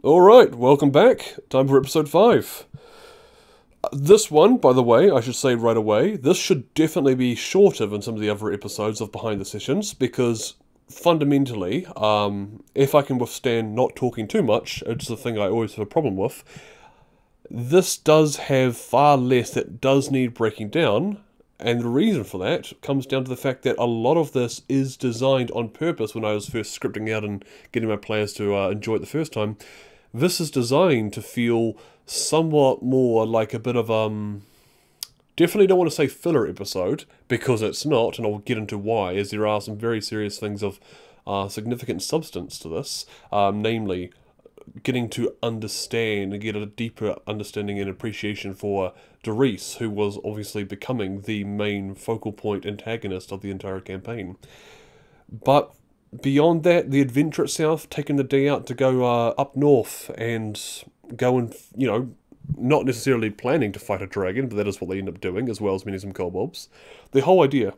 Alright, welcome back. Time for episode 5. This one, by the way, I should say right away, this should definitely be shorter than some of the other episodes of Behind the Sessions, because fundamentally, if I can withstand not talking too much, it's the thing I always have a problem with, this does have far less that does need breaking down, and the reason for that comes down to the fact that a lot of this is designed on purpose when I was first scripting out and getting my players to enjoy it the first time. This is designed to feel somewhat more like a bit of, definitely don't want to say filler episode, because it's not, and I'll get into why, as there are some very serious things of significant substance to this, namely getting to understand and get a deeper understanding and appreciation for Dariss, who was obviously becoming the main focal point antagonist of the entire campaign. But beyond that, the adventure itself, taking the day out to go up north and go and, not necessarily planning to fight a dragon, but that is what they end up doing, as well as meeting some kobolds. The whole idea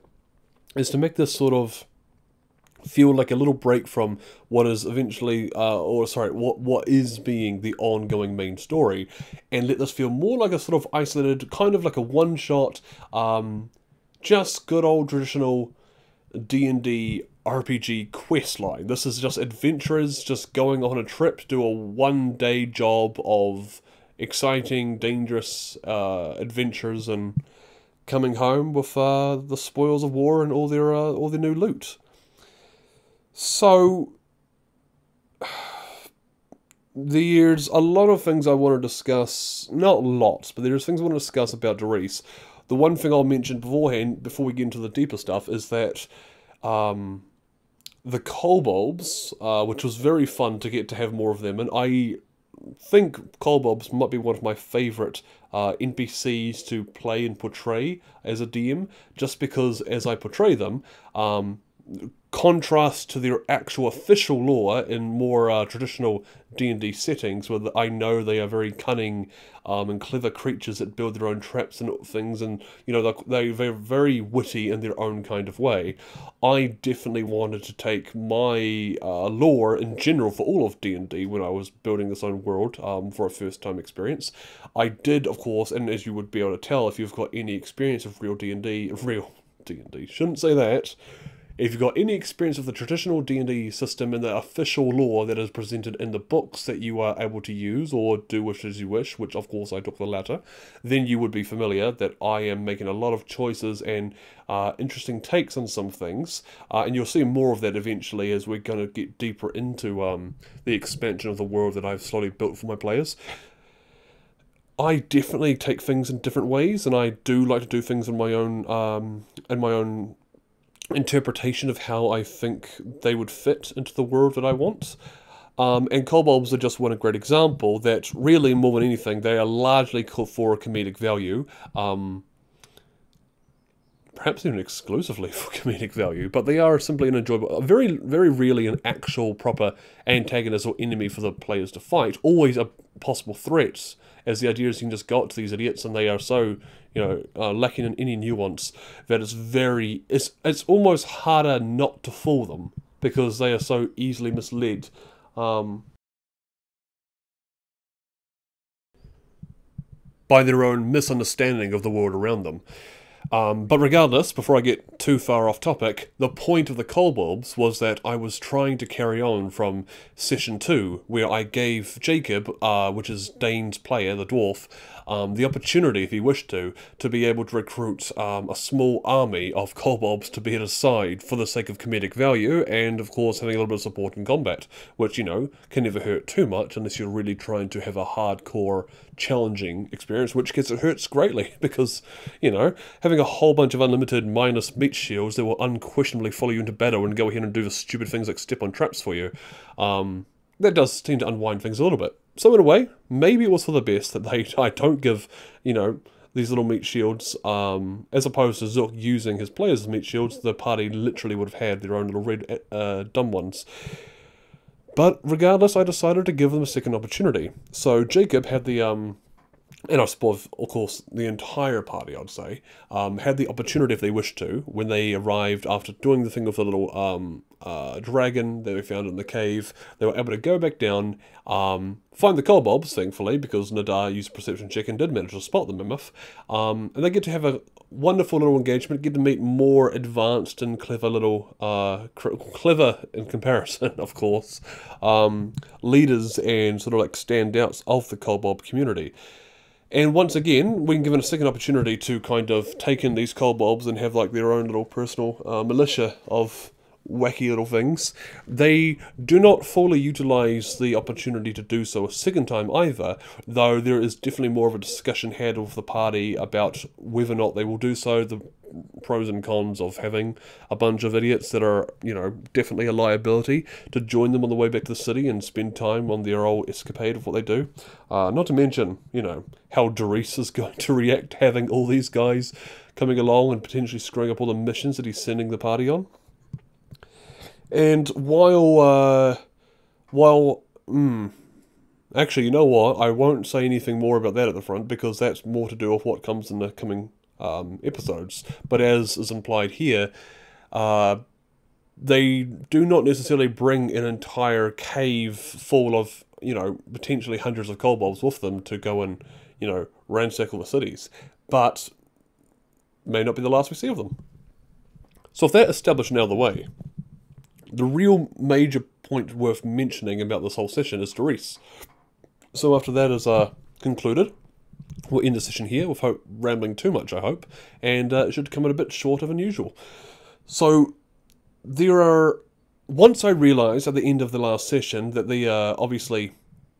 is to make this sort of feel like a little break from what is eventually, what is being the ongoing main story, and let this feel more like a sort of isolated, kind of like a one-shot, just good old traditional D&D RPG quest line. This is just adventurers just going on a trip, do a one-day job of exciting, dangerous adventures, and coming home with the spoils of war and all their new loot. So, there's a lot of things I want to discuss, not lots, but there's things I want to discuss about Dariss. The one thing I'll mention beforehand, before we get into the deeper stuff, is that the kobolds, which was very fun to get to have more of them, and I think kobolds might be one of my favourite NPCs to play and portray as a DM, just because as I portray them, contrast to their actual official lore in more traditional D&D settings, where I know they are very cunning and clever creatures that build their own traps and things, and they're very witty in their own kind of way. I definitely wanted to take my lore in general for all of D&D when I was building this own world for a first-time experience. I did, of course, and as you would be able to tell if you've got any experience of real D&D, shouldn't say that. If you've got any experience of the traditional D&D system and the official lore that is presented in the books that you are able to use or do wish as you wish, which of course I took the latter, then you would be familiar that I am making a lot of choices and interesting takes on some things, and you'll see more of that eventually as we're going to get deeper into the expansion of the world that I've slowly built for my players. I definitely take things in different ways, and I do like to do things in my own interpretation of how I think they would fit into the world that I want. And kobolds are just one great example that really, more than anything, they are largely for a comedic value. Perhaps even exclusively for comedic value, but they are simply an enjoyable, very, very rarely an actual proper antagonist or enemy for the players to fight. Always a possible threat, as the idea is you can just go up to these idiots and they are so, lacking in any nuance that it's almost harder not to fool them because they are so easily misled. By their own misunderstanding of the world around them. But regardless, before I get too far off topic, the point of the kobolds was that I was trying to carry on from session 2, where I gave Jacob, which is Dane's player, the dwarf, the opportunity, if he wished to be able to recruit a small army of kobolds to be at his side for the sake of comedic value, and of course having a little bit of support in combat, which, can never hurt too much unless you're really trying to have a hardcore, challenging experience, which it hurts greatly, because, having a whole bunch of unlimited minus meat shields that will unquestionably follow you into battle and go ahead and do the stupid things like step on traps for you, that does tend to unwind things a little bit. So in a way, maybe it was for the best that I don't give, these little meat shields, as opposed to Zook using his players as meat shields. The party literally would have had their own little red dumb ones. But regardless, I decided to give them a second opportunity. So Jacob had the, and I suppose, of course, the entire party, I'd say, had the opportunity, if they wished to, when they arrived after doing the thing with the little dragon that we found in the cave. They were able to go back down, find the kobolds, thankfully, because Nadar used a perception check and did manage to spot the mammoth. And they get to have a wonderful little engagement, get to meet more advanced and clever little, clever in comparison, of course, leaders and sort of like standouts of the kobold community. And once again, we can give it a second opportunity to kind of take in these kobolds and have like their own little personal militia of wacky little things. They do not fully utilise the opportunity to do so a second time either, though there is definitely more of a discussion had with the party about whether or not they will do so, the pros and cons of having a bunch of idiots that are, you know, definitely a liability to join them on the way back to the city and spend time on their old escapade of what they do. Not to mention, you know, how Dariss is going to react having all these guys coming along and potentially screwing up all the missions that he's sending the party on. And actually, you know what? I won't say anything more about that at the front, because that's more to do with what comes in the coming episodes. But as is implied here, they do not necessarily bring an entire cave full of, you know, potentially hundreds of kobolds with them to go and, you know, ransack the cities. But may not be the last we see of them. So if that established now the way, the real major point worth mentioning about this whole session is Dariss. So after that is concluded, we'll end the session here without rambling too much, I hope, and it should come in a bit shorter than usual. So there are, once I realised at the end of the last session that the obviously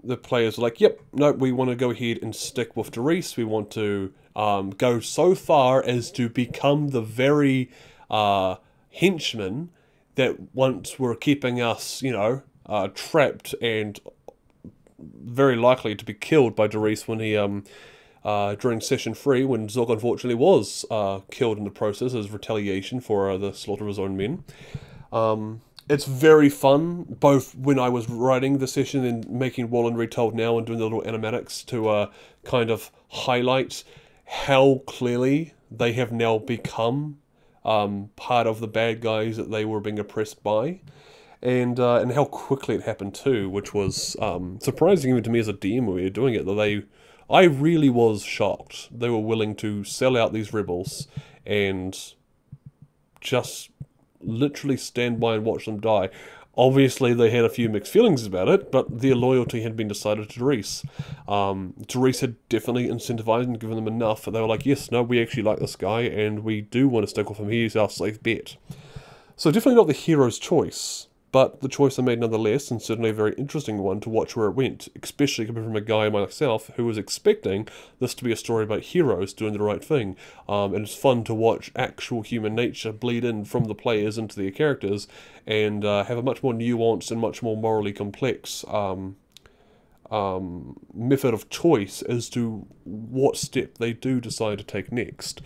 the players are like, yep, no, we want to go ahead and stick with Dariss. We want to go so far as to become the very henchmen that once were keeping us, you know, trapped and very likely to be killed by Dariss when he, during session 3, when Zook unfortunately was killed in the process as retaliation for the slaughter of his own men. It's very fun, both when I was writing the session and making Wollen retold now and doing the little animatics to kind of highlight how clearly they have now become part of the bad guys that they were being oppressed by, and how quickly it happened too, which was surprising even to me as a DM when we were doing it. That I really was shocked they were willing to sell out these rebels and just literally stand by and watch them die. Obviously, they had a few mixed feelings about it, but their loyalty had been decided to Dariss. Dariss had definitely incentivized and given them enough that they were like, yes, no, we actually like this guy, and we do want to stick with him. He's our safe bet. So definitely not the hero's choice, but the choice I made nonetheless, and certainly a very interesting one to watch where it went, especially coming from a guy myself who was expecting this to be a story about heroes doing the right thing. And it's fun to watch actual human nature bleed in from the players into their characters, and have a much more nuanced and much more morally complex method of choice as to what step they do decide to take next.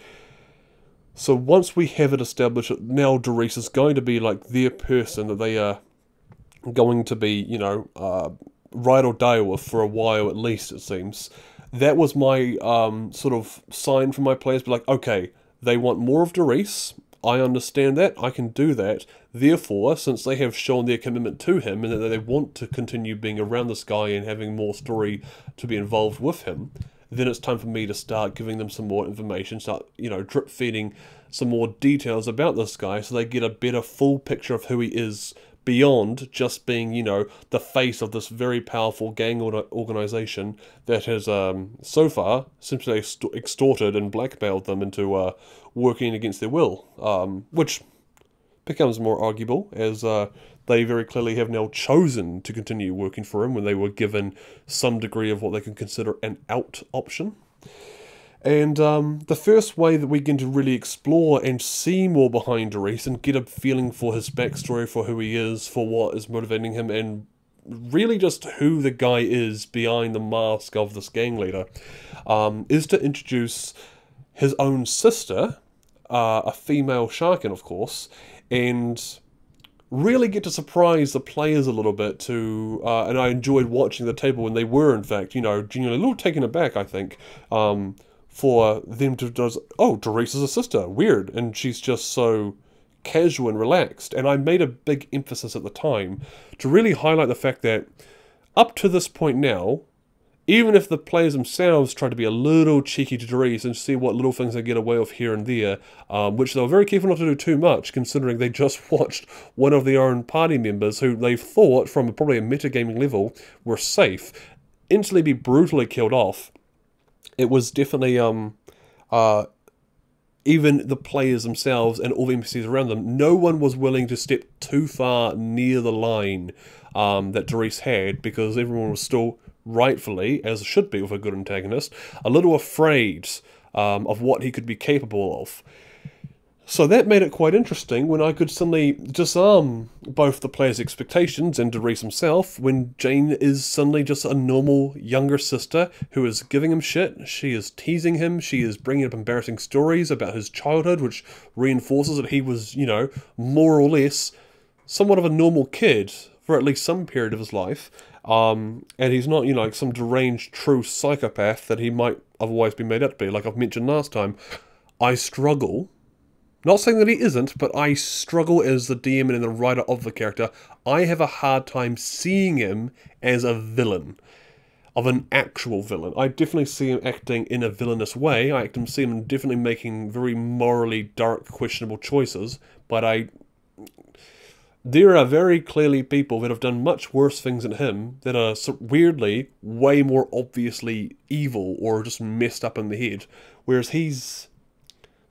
So once we have it established that now Dariss is going to be like their person that they are going to be, you know, ride or die with for a while at least, it seems, that was my sort of sign from my players, be like, okay, they want more of Dariss, I understand that, I can do that, therefore, since they have shown their commitment to him and that they want to continue being around this guy and having more story to be involved with him, then it's time for me to start giving them some more information, start, you know, drip feeding some more details about this guy so they get a better full picture of who he is beyond just being, you know, the face of this very powerful gang organization that has so far simply extorted and blackmailed them into working against their will, which becomes more arguable as they very clearly have now chosen to continue working for him when they were given some degree of what they can consider an out option. And the first way that we begin to really explore and see more behind Dariss and get a feeling for his backstory, for who he is, for what is motivating him, and really just who the guy is behind the mask of this gang leader, is to introduce his own sister, a female Sharkin, of course, and really get to surprise the players a little bit to, and I enjoyed watching the table when they were, in fact, you know, genuinely a little taken aback, I think, for them to just, oh, Dariss is a sister, weird, and she's just so casual and relaxed. And I made a big emphasis at the time to really highlight the fact that up to this point now, even if the players themselves try to be a little cheeky to Dariss and see what little things they get away with here and there, which they were very careful not to do too much, considering they just watched one of their own party members who they thought, from probably a metagaming level, were safe, instantly be brutally killed off. It was definitely, even the players themselves and all the NPCs around them, no one was willing to step too far near the line that Dariss had, because everyone was still, rightfully, as it should be with a good antagonist, a little afraid of what he could be capable of. So that made it quite interesting when I could suddenly disarm both the player's expectations and Dariss himself when Jane is suddenly just a normal younger sister who is giving him shit. She is teasing him, she is bringing up embarrassing stories about his childhood, which reinforces that he was, you know, more or less somewhat of a normal kid for at least some period of his life. And he's not, you know, like some deranged true psychopath that he might otherwise be made out to be. Like I've mentioned last time, I struggle, not saying that he isn't, but I struggle as the DM and the writer of the character. I have a hard time seeing him as a villain, of an actual villain. I definitely see him acting in a villainous way. I see him definitely making very morally dark, questionable choices, but there are very clearly people that have done much worse things than him that are weirdly way more obviously evil or just messed up in the head, whereas he's,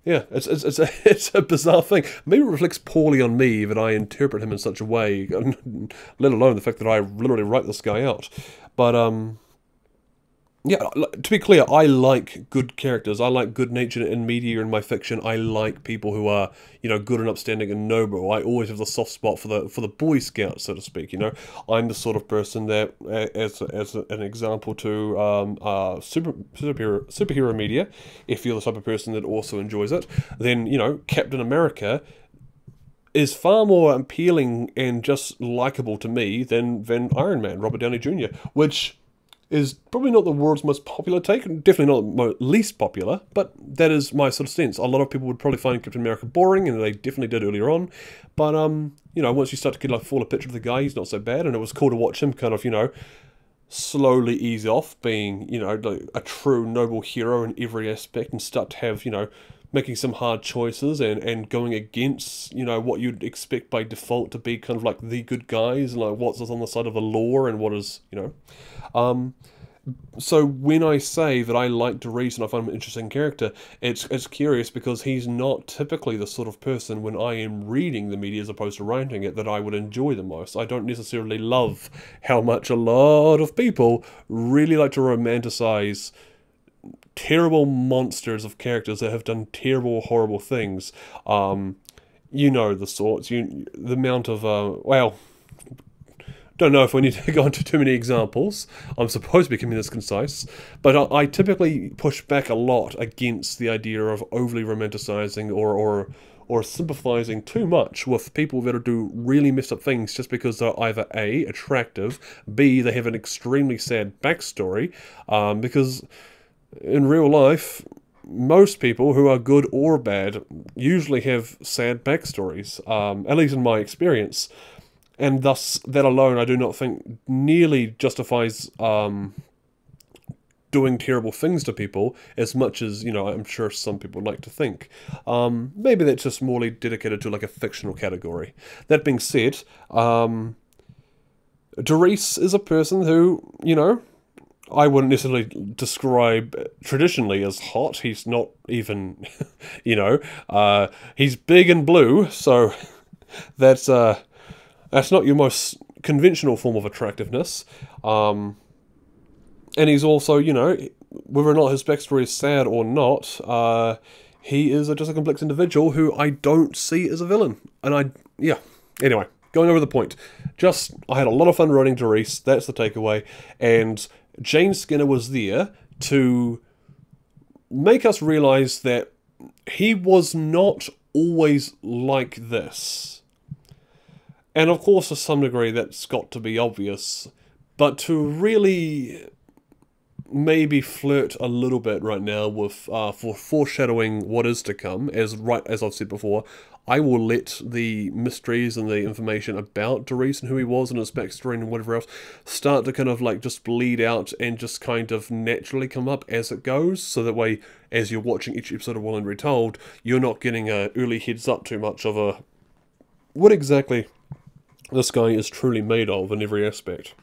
yeah, it's a bizarre thing. Maybe it reflects poorly on me that I interpret him in such a way, let alone the fact that I literally write this guy out. But yeah, to be clear, I like good characters. I like good nature in media and my fiction. I like people who are, you know, good and upstanding and noble. I always have the soft spot for the Boy Scouts, so to speak. You know, I'm the sort of person that, as an example to superhero media, if you're the type of person that also enjoys it, then, you know, Captain America is far more appealing and just likable to me than Iron Man, Robert Downey Jr., which is probably not the world's most popular take, definitely not the least popular, but that is my sort of sense. A lot of people would probably find Captain America boring, and they definitely did earlier on, but, you know, once you start to get a fuller picture of the guy, he's not so bad, and it was cool to watch him kind of, you know, slowly ease off being, you know, like a true noble hero in every aspect, and start to have, you know, making some hard choices and going against, you know, what you'd expect by default to be kind of like the good guys, and like what's on the side of the law and what is, you know. So when I say that I like Dariss and I find him an interesting character, it's curious because he's not typically the sort of person, when I am reading the media as opposed to writing it, that I would enjoy the most. I don't necessarily love how much a lot of people really like to romanticize terrible monsters of characters that have done terrible, horrible things. You know the sorts. The amount of, well, don't know if we need to go into too many examples. I'm supposed to be keeping this concise, but I typically push back a lot against the idea of overly romanticizing or sympathizing too much with people that do really messed up things just because they're either A, attractive, B, they have an extremely sad backstory, because in real life, most people who are good or bad usually have sad backstories, at least in my experience. And thus, that alone, I do not think nearly justifies doing terrible things to people as much as, you know, I'm sure some people like to think. Maybe that's just morely dedicated to like a fictional category. That being said, Dariss is a person who, you know, I wouldn't necessarily describe traditionally as hot. He's not even, you know, he's big and blue, so that's not your most conventional form of attractiveness. And he's also, you know, whether or not his backstory is sad or not, he is just a complex individual who I don't see as a villain. And yeah, anyway, going over the point. I had a lot of fun writing Dariss, that's the takeaway, and Jane Skinner was there to make us realise that he was not always like this. And of course, to some degree, that's got to be obvious. But to really maybe flirt a little bit right now with for foreshadowing what is to come. As I've said before, I will let the mysteries and the information about Dariss and who he was and his backstory and whatever else start to kind of like just bleed out and just kind of naturally come up as it goes, so that way as you're watching each episode of Wollen Retold, you're not getting a early heads up too much of a what exactly this guy is truly made of in every aspect.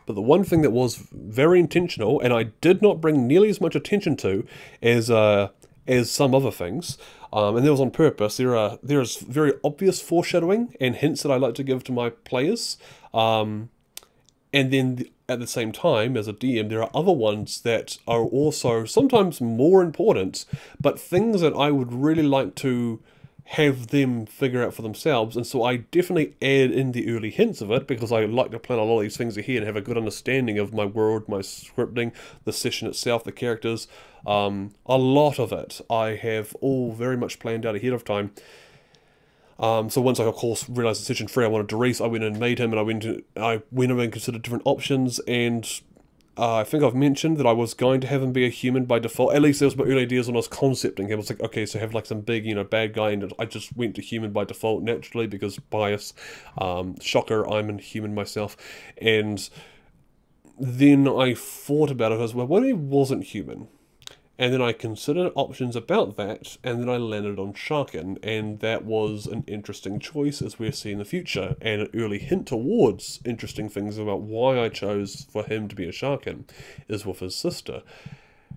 But the one thing that was very intentional, and I did not bring nearly as much attention to as some other things, and that was on purpose. There is very obvious foreshadowing and hints that I like to give to my players, and then at the same time, as a DM, there are other ones that are also sometimes more important, but things that I would really like to have them figure out for themselves, and so I definitely add in the early hints of it, because I like to plan a lot of these things ahead and have a good understanding of my world, my scripting, the session itself, the characters. A lot of it I have all very much planned out ahead of time. So once I, of course, realised that session 3 I wanted Dariss, I went and made him, and I went over and considered different options, and I think I've mentioned that I was going to have him be a human by default. At least there was my early ideas when I was concepting him. I was like, okay, so have like some big, bad guy, and I just went to human by default naturally because bias. Shocker, I'm a human myself. And then I thought about it as well, what if he wasn't human? And then I considered options about that, and then I landed on Sharkin, and that was an interesting choice as we'll see in the future, and an early hint towards interesting things about why I chose for him to be a Sharkin is with his sister.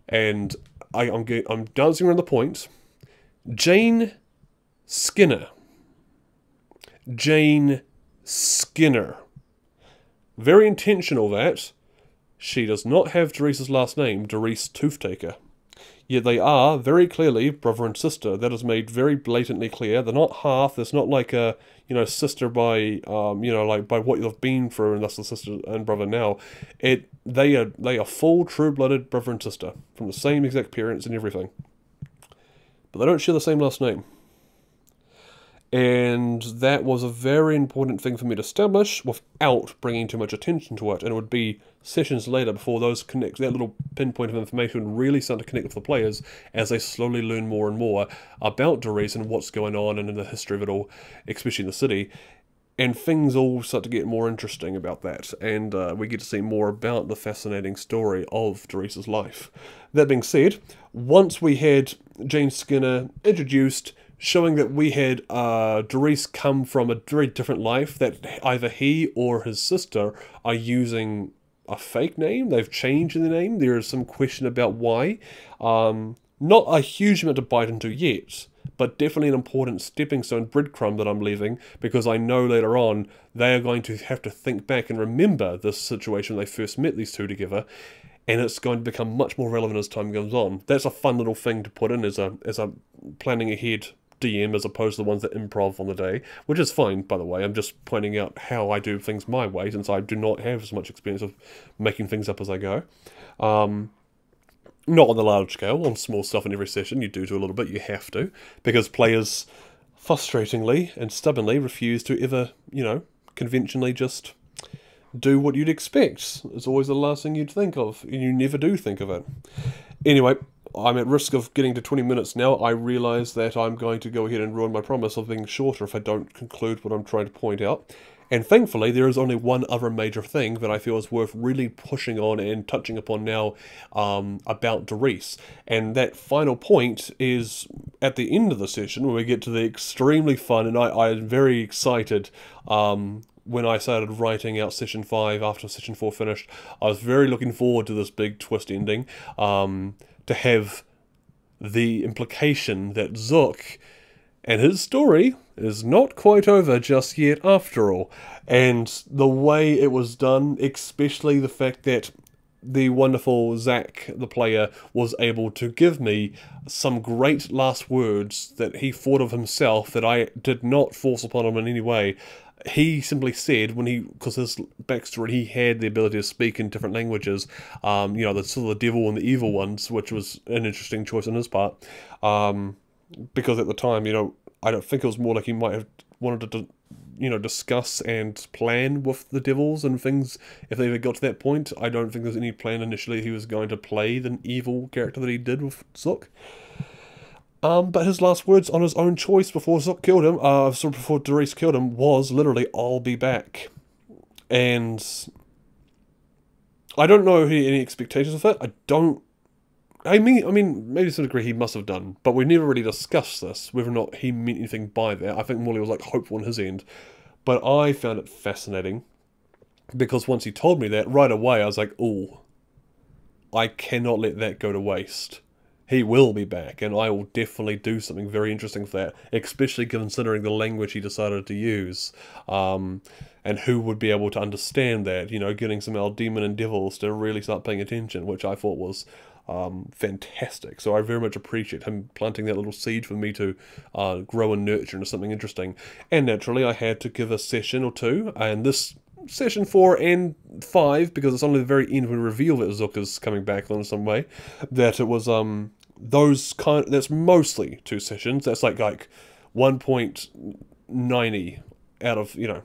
And I'm dancing around the point. Jane Skinner. Jane Skinner. Very intentional that she does not have Dariss's last name, Dariss Toothtaker. Yet they are very clearly brother and sister. That is made very blatantly clear. They're not half. It's not like a sister by like by what you've been through, and that's the sister and brother now. They are full true-blooded brother and sister from the same exact parents and everything, but they don't share the same last name. And that was a very important thing for me to establish without bringing too much attention to it. And it would be sessions later before that little pinpoint of information would really start to connect with the players as they slowly learn more and more about Dariss and what's going on and in the history of it all, especially in the city. And things all start to get more interesting about that. And we get to see more about the fascinating story of Dariss's life. That being said, once we had Jane Skinner introduced, showing that we had Dariss come from a very different life, that either he or his sister are using a fake name. They've changed the name. There is some question about why. Not a huge amount to bite into yet, but definitely an important stepping stone breadcrumb that I'm leaving, because I know later on they are going to have to think back and remember this situation when they first met these two together, and it's going to become much more relevant as time goes on. That's a fun little thing to put in as a planning ahead DM, as opposed to the ones that improv on the day, which is fine, by the way. I'm just pointing out how I do things my way, since I do not have as much experience of making things up as I go. Not on the large scale, on small stuff in every session, you do a little bit, you have to, because players frustratingly and stubbornly refuse to ever, conventionally just do what you'd expect. It's always the last thing you'd think of, and you never do think of it. Anyway, I'm at risk of getting to 20 minutes now. I realise that I'm going to go ahead and ruin my promise of being shorter if I don't conclude what I'm trying to point out. And thankfully, there is only one other major thing that I feel is worth really pushing on and touching upon now about Dariss. And that final point is at the end of the session, when we get to the extremely fun, and I'm very excited when I started writing out session 5 after session 4 finished. I was very looking forward to this big twist ending. To have the implication that Zook and his story is not quite over just yet after all. And the way it was done, especially the fact that the wonderful Zach, the player, was able to give me some great last words that he thought of himself, that I did not force upon him in any way. He simply said, because his backstory, he had the ability to speak in different languages, the sort of the devil and the evil ones, which was an interesting choice on his part, because at the time, I don't think it was more like he might have wanted to you know, discuss and plan with the devils and things if they ever got to that point. I don't think there's any plan initially he was going to play the evil character that he did with Zook. But his last words on his own choice before Zook killed him, before Dariss killed him, was literally, "I'll be back." And I don't know any expectations of it. I mean, maybe to some degree he must have done, but we never really discussed this, whether or not he meant anything by that. I think Morley was like hopeful on his end, but I found it fascinating, because once he told me that, right away I was like, ooh, I cannot let that go to waste. He will be back, and I will definitely do something very interesting for that, especially considering the language he decided to use, and who would be able to understand that, you know, getting some old demon and devils to really start paying attention, which I thought was fantastic. So I very much appreciate him planting that little seed for me to grow and nurture into something interesting. And naturally, I had to give a session or two, and this session 4 and 5, because it's only the very end when we reveal that Zook is coming back in some way, that it was that's mostly 2 sessions. That's like 1.90 out of, you know.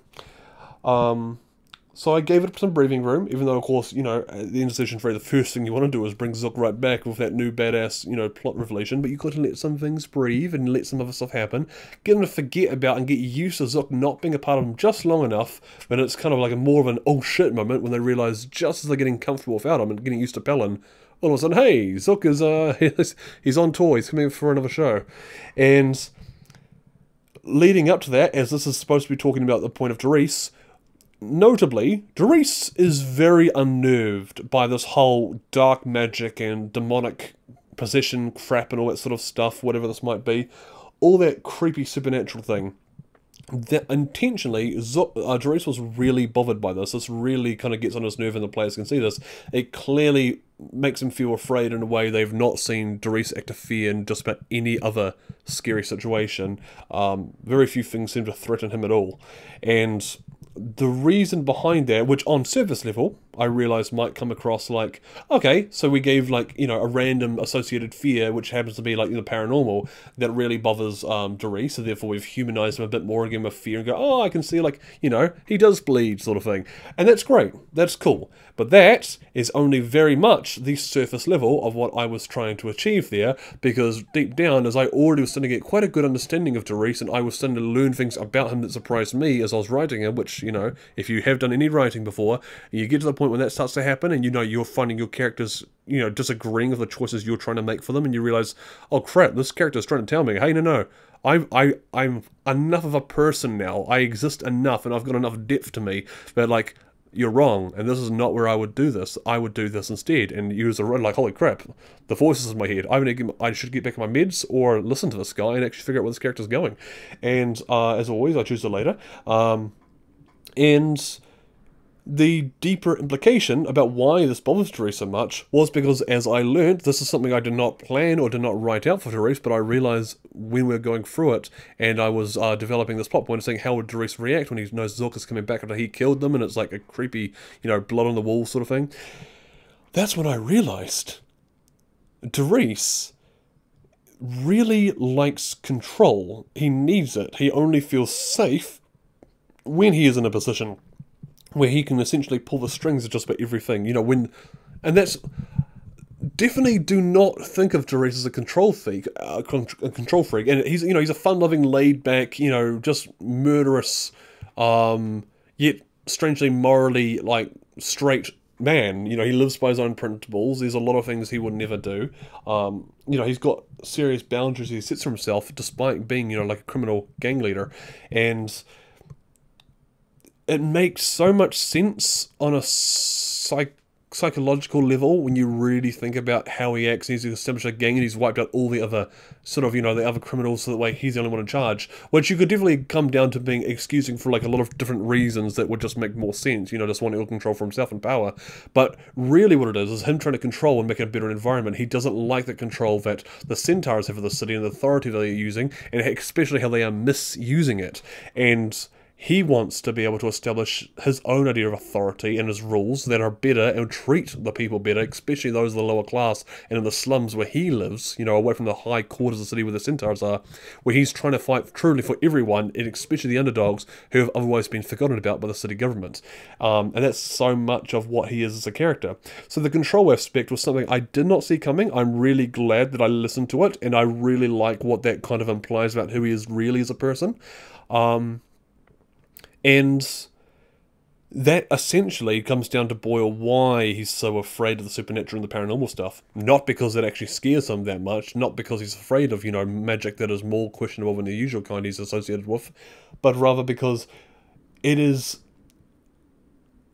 So I gave it some breathing room, even though, of course, you know, at the end of session 3, the first thing you want to do is bring Zook right back with that new badass, you know, plot revelation, but you got to let some things breathe and let some other stuff happen. Get them to forget about and get used to Zook not being a part of them just long enough, but it's kind of like a more of an oh shit moment when they realise, just as they're getting comfortable without him and getting used to Pelin, all of a sudden, hey, Zook is, he's on tour, he's coming for another show. And leading up to that, as this is supposed to be talking about the point of Dariss, notably, Dariss is very unnerved by this whole dark magic and demonic possession crap and all that sort of stuff, whatever this might be. All that creepy supernatural thing. That intentionally, Dariss was really bothered by this. This really kind of gets on his nerve, and the players can see this. It clearly makes him feel afraid in a way they've not seen Dariss act of fear in just about any other scary situation. Very few things seem to threaten him at all. And the reason behind that, which on surface level, I realised might come across like, okay, so we gave, like, you know, a random associated fear, which happens to be, like, you know, paranormal, that really bothers Dariss, so therefore we've humanized him a bit more and given him a fear and go, oh, I can see, like, you know, he does bleed, sort of thing. And that's great, that's cool. But that is only very much the surface level of what I was trying to achieve there, because deep down, as I already was starting to get quite a good understanding of Dariss, and I was starting to learn things about him that surprised me as I was writing him, which, you know, if you have done any writing before, you get to the point when that starts to happen, and you know you're finding your characters, you know, disagreeing with the choices you're trying to make for them, and you realize, oh crap, this character's trying to tell me, hey, no, I'm enough of a person now, I exist enough, and I've got enough depth to me that, like, you're wrong, and this is not where I would do this. I would do this instead, and use a like, holy crap, the voices in my head. I should get back on my meds, or listen to this guy and actually figure out where this character's going. And as always, I choose it later. And the deeper implication about why this bothers Dariss so much was because, as I learned, this is something I did not plan or did not write out for Dariss, but I realised when we were going through it, and I was developing this plot point of saying, how would Dariss react when he knows Zook is coming back after he killed them, and it's like a creepy, you know, blood on the wall sort of thing. That's when I realised Dariss really likes control. He needs it. He only feels safe when he is in a position where he can essentially pull the strings of just about everything, you know, and that's, definitely do not think of Dariss as a control freak, and he's, you know, he's a fun-loving, laid-back, you know, just murderous, yet strangely morally, like, straight man. You know, he lives by his own principles. There's a lot of things he would never do. You know, he's got serious boundaries he sets for himself, despite being, you know, like a criminal gang leader, and it makes so much sense on a psychological level when you really think about how he acts. He's established a gang and he's wiped out all the other sort of, you know, the other criminals, so that way he's the only one in charge, which you could definitely come down to being excusing for like a lot of different reasons that would just make more sense, you know, just wanting control for himself and power. But really what it is him trying to control and make a better environment. He doesn't like the control that the centaurs have of the city and the authority that they're using, and especially how they are misusing it. And He wants to be able to establish his own idea of authority and his rules that are better and treat the people better, especially those of the lower class and in the slums where he lives, you know, away from the high quarters of the city where the centaurs are, where he's trying to fight truly for everyone, and especially the underdogs who have otherwise been forgotten about by the city government. And that's so much of what he is as a character. So the control aspect was something I did not see coming. I'm really glad that I listened to it, and I really like what that kind of implies about who he is really as a person. And that essentially comes down to boil why he's so afraid of the supernatural and the paranormal stuff. Not because it actually scares him that much, not because he's afraid of, you know, magic that is more questionable than the usual kind he's associated with, but rather because it is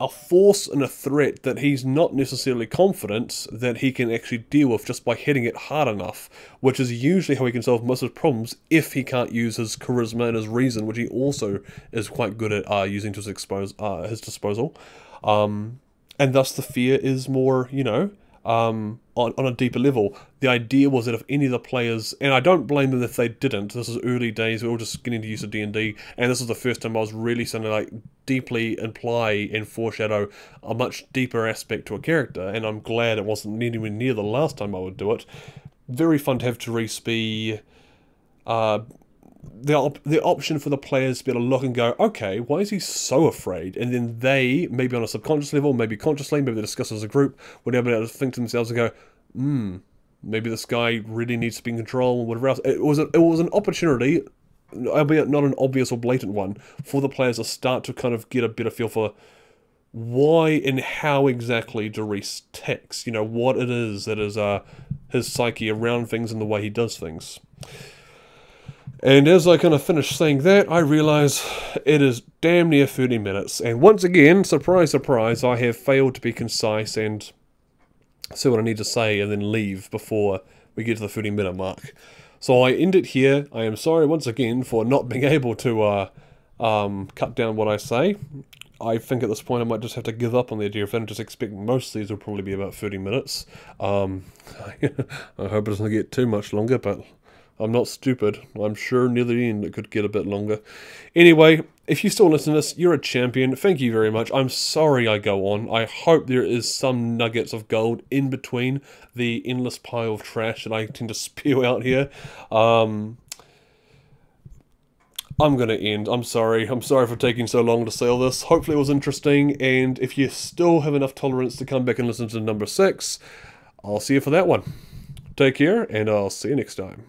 a force and a threat that he's not necessarily confident that he can actually deal with just by hitting it hard enough, which is usually how he can solve most of his problems if he can't use his charisma and his reason, which he also is quite good at using to his disposal. And thus the fear is more, you know, on a deeper level. The idea was that if any of the players, and I don't blame them if they didn't, this is early days, we were all just getting used to D&D, and this is the first time I was really starting to like deeply imply and foreshadow a much deeper aspect to a character, and I'm glad it wasn't anywhere near the last time I would do it. Very fun to have Dariss be the option for the players to be able to look and go, okay, why is he so afraid? And then they, maybe on a subconscious level, maybe consciously, maybe they discuss as a group, would be able to think to themselves and go, maybe this guy really needs to be in control, or whatever else. It was an opportunity, albeit not an obvious or blatant one, for the players to start to kind of get a better feel for why and how exactly Dariss ticks, you know, what it is that is his psyche around things and the way he does things. And as I kind of finish saying that, I realise it is damn near 30 minutes. And once again, surprise, surprise, I have failed to be concise and say what I need to say and then leave before we get to the 30-minute mark. So I end it here. I am sorry once again for not being able to cut down what I say. I think at this point I might just have to give up on the idea of it and just expect most of these will probably be about 30 minutes. I hope it doesn't get too much longer, but I'm not stupid. I'm sure near the end it could get a bit longer. Anyway, if you still listen to this, you're a champion. Thank you very much. I'm sorry I go on. I hope there is some nuggets of gold in between the endless pile of trash that I tend to spew out here. I'm going to end. I'm sorry. I'm sorry for taking so long to say all this. Hopefully it was interesting, and if you still have enough tolerance to come back and listen to number 6, I'll see you for that one. Take care, and I'll see you next time.